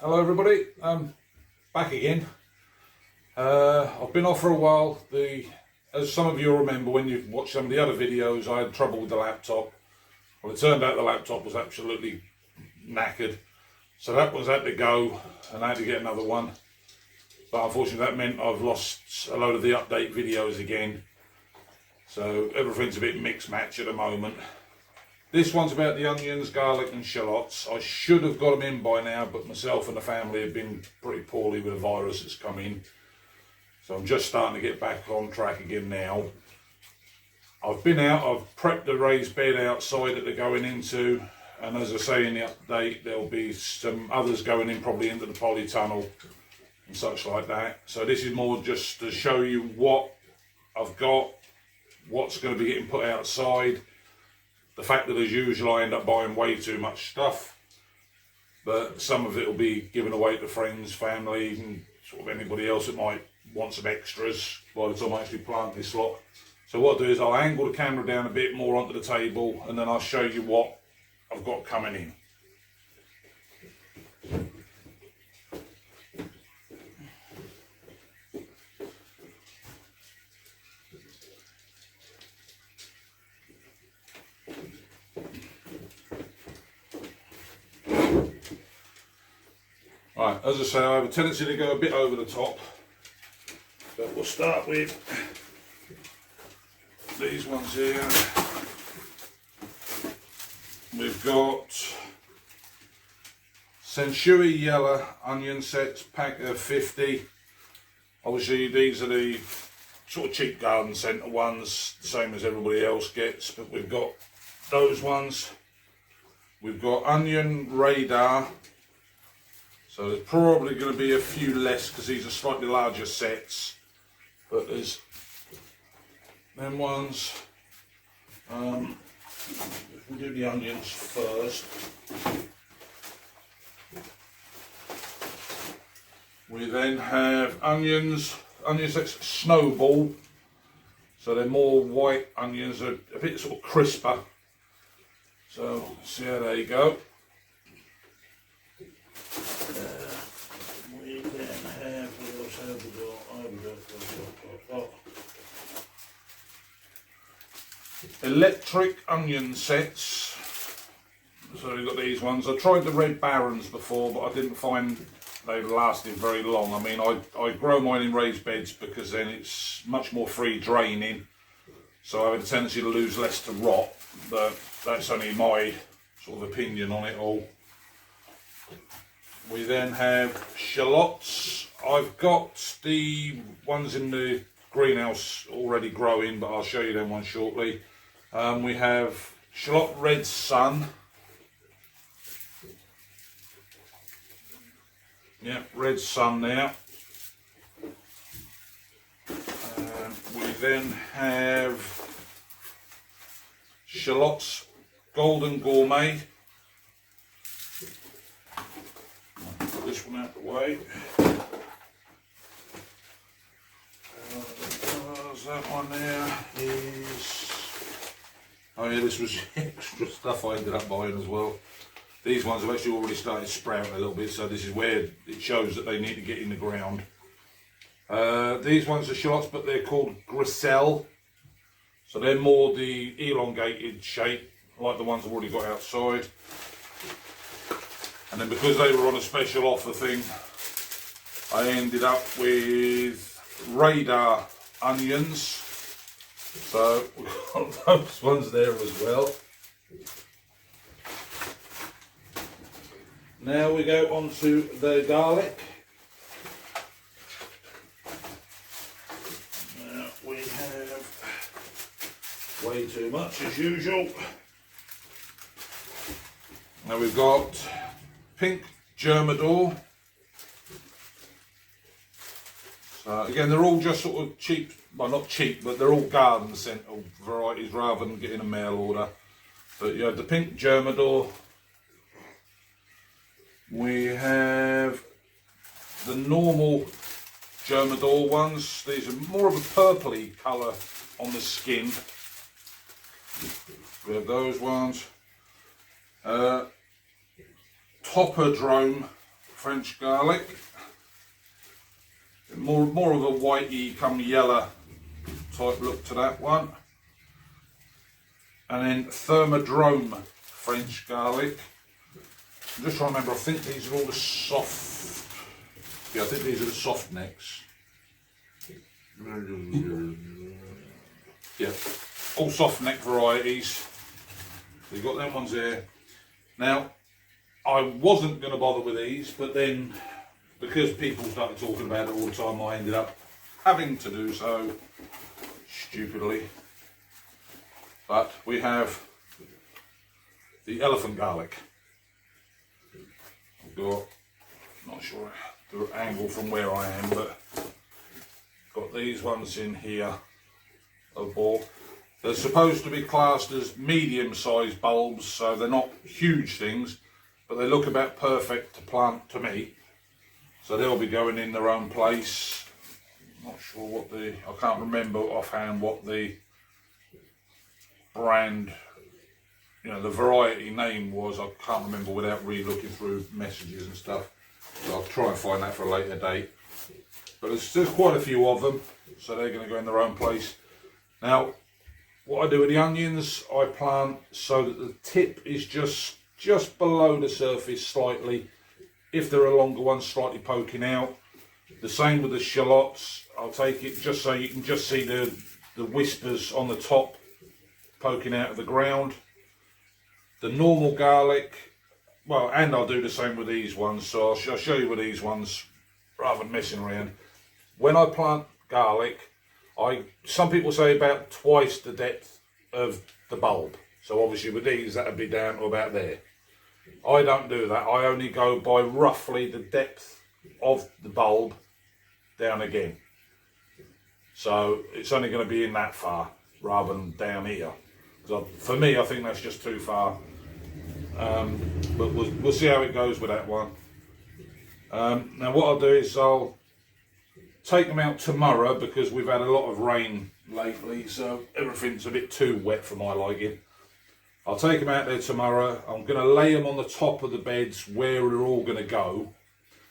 Hello everybody, back again. I've been off for a while. As some of you remember when you've watched some of the other videos, I had trouble with the laptop. Well, it turned out the laptop was absolutely knackered. So that one's had to go and I had to get another one. But unfortunately that meant I've lost a load of the update videos again. So everything's a bit mixed match at the moment. This one's about the onions, garlic and shallots. I should have got them in by now, but myself and the family have been pretty poorly with a virus that's come in. So I'm just starting to get back on track again now. I've been out, I've prepped the raised bed outside that they're going into. And as I say in the update, there'll be some others going in probably into the polytunnel and such like that. So this is more just to show you what I've got, what's going to be getting put outside. The fact that as usual I end up buying way too much stuff, but some of it will be given away to friends, family and sort of anybody else that might want some extras by the time I actually plant this lot. So what I'll do is I'll angle the camera down a bit more onto the table and then I'll show you what I've got coming in. Right, as I say, I have a tendency to go a bit over the top, but we'll start with these ones here. We've got Senshui yellow onion sets, pack of 50. Obviously these are the sort of cheap garden centre ones, same as everybody else gets, but we've got those ones. We've got onion radar. So there's probably going to be a few less because these are slightly larger sets, but there's them ones. If we do the onions first, we then have onion sets snowball. So they're more white onions, a bit sort of crisper. So see how they go. We then have, what else have we got? Electric onion sets. So we've got these ones. I tried the Red Barons before, but I didn't find they lasted very long. I mean, I grow mine in raised beds because then it's much more free draining. So I have a tendency to lose less to rot, but that's only my sort of opinion on it all. We then have shallots. I've got the ones in the greenhouse already growing, but I'll show you them one shortly. We have shallot red sun. Yeah, red sun there. We then have shallots golden gourmet. Put this one out the way. That one there is, oh yeah, this was extra stuff I ended up buying as well. These ones have actually already started sprouting a little bit, so this is where it shows that they need to get in the ground. These ones are shallots, but they're called griselle. So they're more the elongated shape, like the ones I've already got outside. And then because they were on a special offer thing, I ended up with radar onions. So we've got those ones there as well. Now we go on to the garlic. Now we have way too much as usual. Now we've got pink germador. So again, they're all just sort of cheap, well not cheap, but they're all garden centre varieties rather than getting a mail order. But you have the pink germador. We have the normal germador ones. These are more of a purpley colour on the skin. We have those ones. Topperdrome French garlic. More of a whitey come yellow type look to that one. And then Thermodrome French garlic. I'm just trying to remember, I think these are all the soft, yeah, I think these are the soft necks. Yeah, all soft neck varieties. You've got them ones there. Now, I wasn't going to bother with these, but then because people started talking about it all the time, I ended up having to do so, stupidly. But we have the elephant garlic. I've got, not sure the angle from where I am, but got these ones in here. They're supposed to be classed as medium-sized bulbs, so they're not huge things, but they look about perfect to plant to me. So they'll be going in their own place. Not sure what I can't remember offhand what the brand, the variety name was. I can't remember without re-looking through messages and stuff. So I'll try and find that for a later date. But there's quite a few of them, so they're going to go in their own place. Now, what I do with the onions, I plant so that the tip is just below the surface slightly. If there are longer ones, slightly poking out. The same with the shallots. I'll take it just so you can just see the whispers on the top poking out of the ground. The normal garlic, well, and I'll do the same with these ones. So I'll show you with these ones rather than messing around. When I plant garlic, some people say about twice the depth of the bulb. So obviously with these, that would be down to about there. I don't do that. I only go by roughly the depth of the bulb down again. So it's only going to be in that far rather than down here. So for me, I think that's just too far. But we'll see how it goes with that one. Now what I'll do is I'll take them out tomorrow because we've had a lot of rain lately, so everything's a bit too wet for my liking. I'll take them out there tomorrow. I'm going to lay them on the top of the beds where they're all going to go.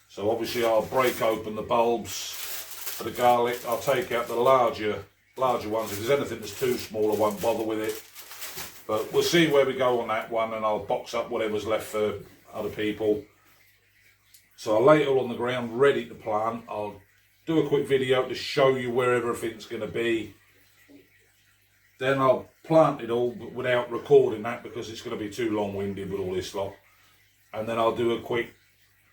So obviously I'll break open the bulbs for the garlic. I'll take out the larger ones. If there's anything that's too small, I won't bother with it. But we'll see where we go on that one, and I'll box up whatever's left for other people. So I'll lay it all on the ground, ready to plant. I'll do a quick video to show you where everything's going to be. Then I'll plant it all, but without recording that because it's going to be too long-winded with all this lot. And then I'll do a quick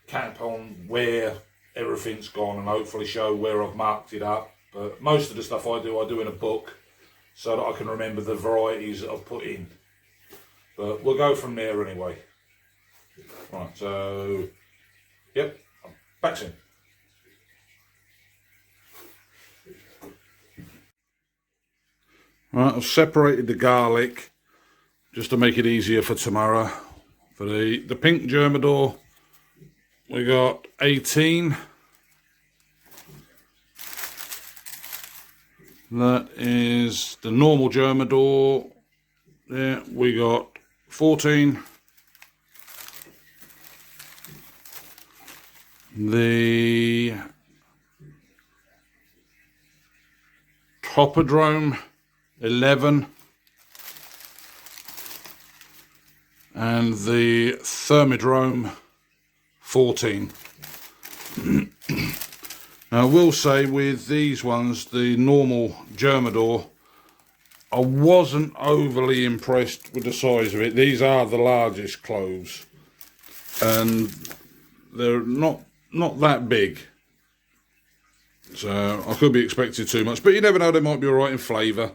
cap on where everything's gone and hopefully show where I've marked it up. But most of the stuff I do in a book so that I can remember the varieties that I've put in. But we'll go from there anyway. Right, so, yep, back soon. Right, I've separated the garlic just to make it easier for tomorrow. For the pink Germador, we got 18. That is the normal Germador. There we got 14. The Topodrome 11, and the Thermodrome 14. Now I will say with these ones, the normal Germador, I wasn't overly impressed with the size of it. These are the largest cloves and they're not that big. So I could be expecting too much, but you never know, they might be alright in flavour.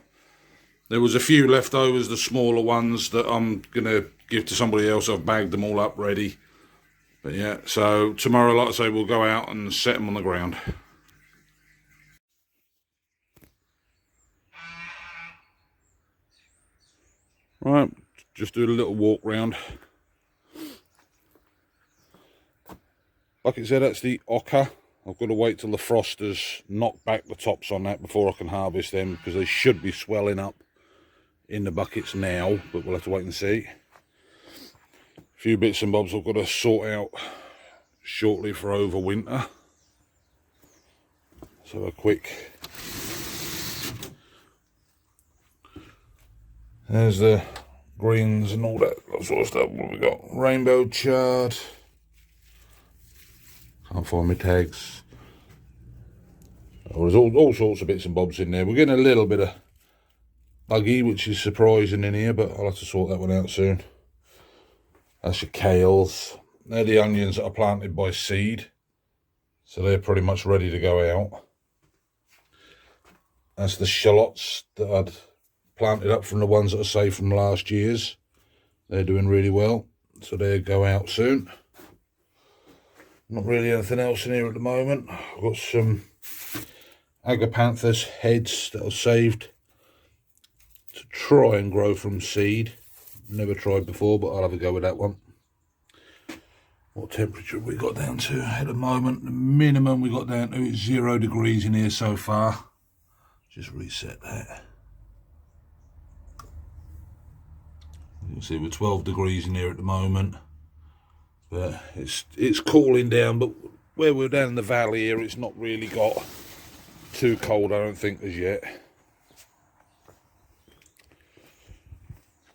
There was a few leftovers, the smaller ones, that I'm going to give to somebody else. I've bagged them all up ready. But yeah, so tomorrow, like I say, we'll go out and set them on the ground. Right, just do a little walk round. Like I said, that's the Ocker. I've got to wait till the frosters knock back the tops on that before I can harvest them, because they should be swelling up in the buckets now, but we'll have to wait and see. A few bits and bobs I've got to sort out shortly for overwinter. So a quick, there's the greens and all that sort of stuff. What have we got? Rainbow chard. Can't find my tags. Oh, there's all sorts of bits and bobs in there. We're getting a little bit of buggy, which is surprising in here, but I'll have to sort that one out soon. That's your kales. They're the onions that are planted by seed, so they're pretty much ready to go out. That's the shallots that I'd planted up from the ones that are saved from last year's. They're doing really well, so they'll go out soon. Not really anything else in here at the moment. I've got some agapanthus heads that are saved to try and grow from seed. Never tried before, but I'll have a go with that one. What temperature have we got down to at the moment? The minimum we got down to is 0 degrees in here so far. Just reset that. You can see we're 12 degrees in here at the moment. But it's cooling down, but where we're down in the valley here, it's not really got too cold, I don't think, as yet.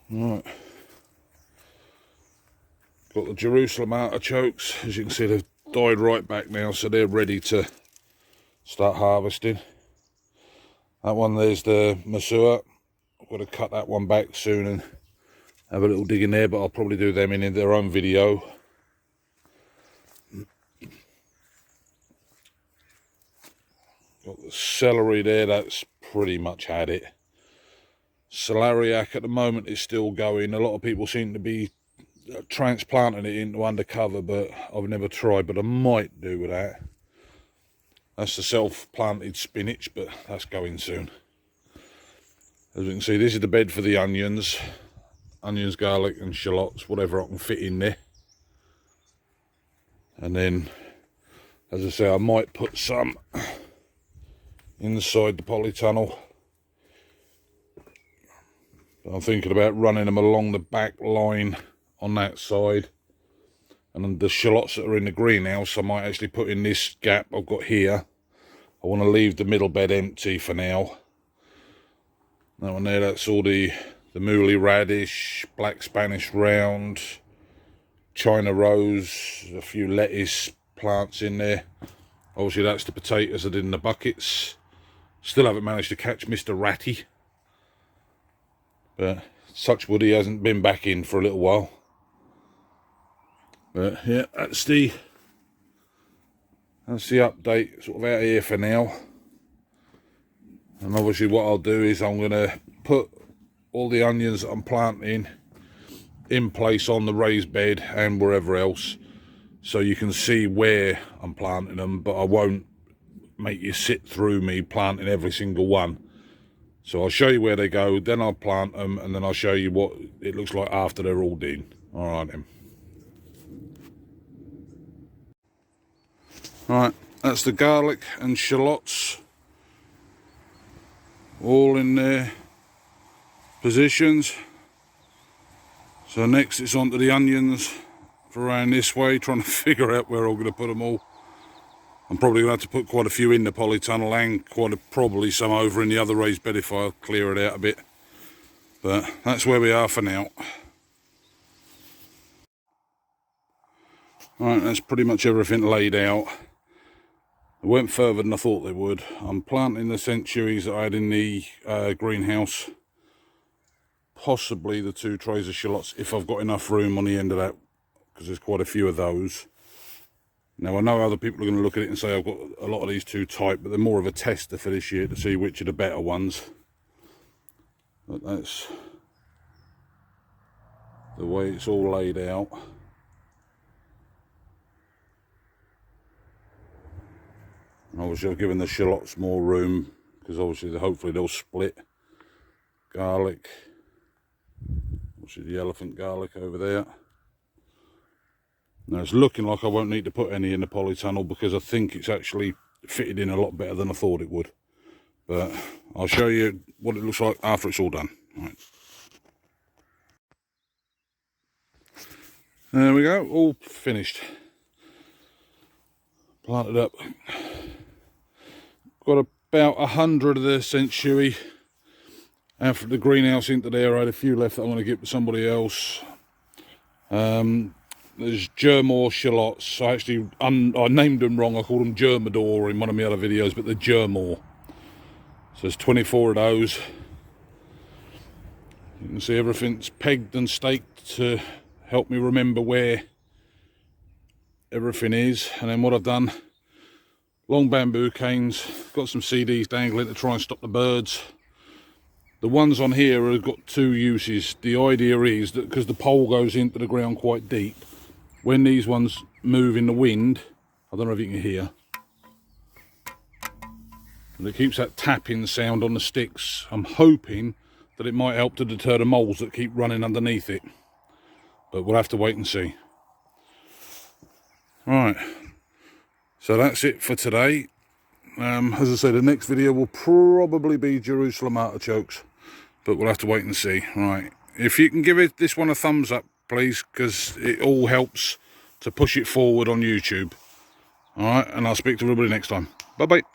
Right. Got the Jerusalem artichokes. As you can see, they've died right back now, so they're ready to start harvesting. That one, there's the Masua. I've got to cut that one back soon and have a little dig in there, but I'll probably do them in their own video. Got the celery there, that's pretty much had it. Celeriac at the moment is still going. A lot of people seem to be transplanting it into undercover, but I've never tried, but I might do with that. That's the self-planted spinach, but that's going soon. As you can see, this is the bed for the onions. Onions, garlic and shallots, whatever I can fit in there. And then, as I say, I might put some inside the polytunnel. I'm thinking about running them along the back line on that side. And then the shallots that are in the greenhouse, I might actually put in this gap I've got here. I want to leave the middle bed empty for now. That one there, that's all the mooly radish, black Spanish round, China rose, a few lettuce plants in there. Obviously that's the potatoes I did in the buckets. Still haven't managed to catch Mr. Ratty. But such wood, he hasn't been back in for a little while. But yeah, that's the update sort of out here for now. And obviously what I'll do is I'm going to put all the onions that I'm planting in place on the raised bed and wherever else, so you can see where I'm planting them, but I won't make you sit through me planting every single one. So I'll show you where they go, then I'll plant them, and then I'll show you what it looks like after they're all done. Alright then. Alright, that's the garlic and shallots all in their positions. So next it's on to the onions for around this way, trying to figure out where I'm going to put them all. I'm probably going to have to put quite a few in the polytunnel and probably some over in the other raised bed if I clear it out a bit. But that's where we are for now. Alright, that's pretty much everything laid out. It went further than I thought they would. I'm planting the centuries that I had in the greenhouse. Possibly the 2 trays of shallots if I've got enough room on the end of that, because there's quite a few of those. Now I know other people are going to look at it and say I've got a lot of these too tight, but they're more of a tester for this year to see which are the better ones. But that's the way it's all laid out. And obviously I've given the shallots more room, because obviously hopefully they'll split. Garlic, obviously the elephant garlic over there. Now it's looking like I won't need to put any in the polytunnel, because I think it's actually fitted in a lot better than I thought it would. But I'll show you what it looks like after it's all done. Right. There we go, all finished. planted up. Got about 100 of the century out from the greenhouse into there. I had a few left that I want to give to somebody else. There's Germor Shallots. I named them wrong. I called them Germador in one of my other videos, but they're Germor. So there's 24 of those. You can see everything's pegged and staked to help me remember where everything is. And then what I've done, long bamboo canes, got some CDs dangling to try and stop the birds. The ones on here have got two uses. The idea is that because the pole goes into the ground quite deep, when these ones move in the wind, I don't know if you can hear, and it keeps that tapping sound on the sticks. I'm hoping that it might help to deter the moles that keep running underneath it, but we'll have to wait and see. Right, so that's it for today. As I say, the next video will probably be Jerusalem artichokes, but we'll have to wait and see. Right, if you can give this one a thumbs up, please, because it all helps to push it forward on YouTube. Alright, and I'll speak to everybody next time. Bye bye.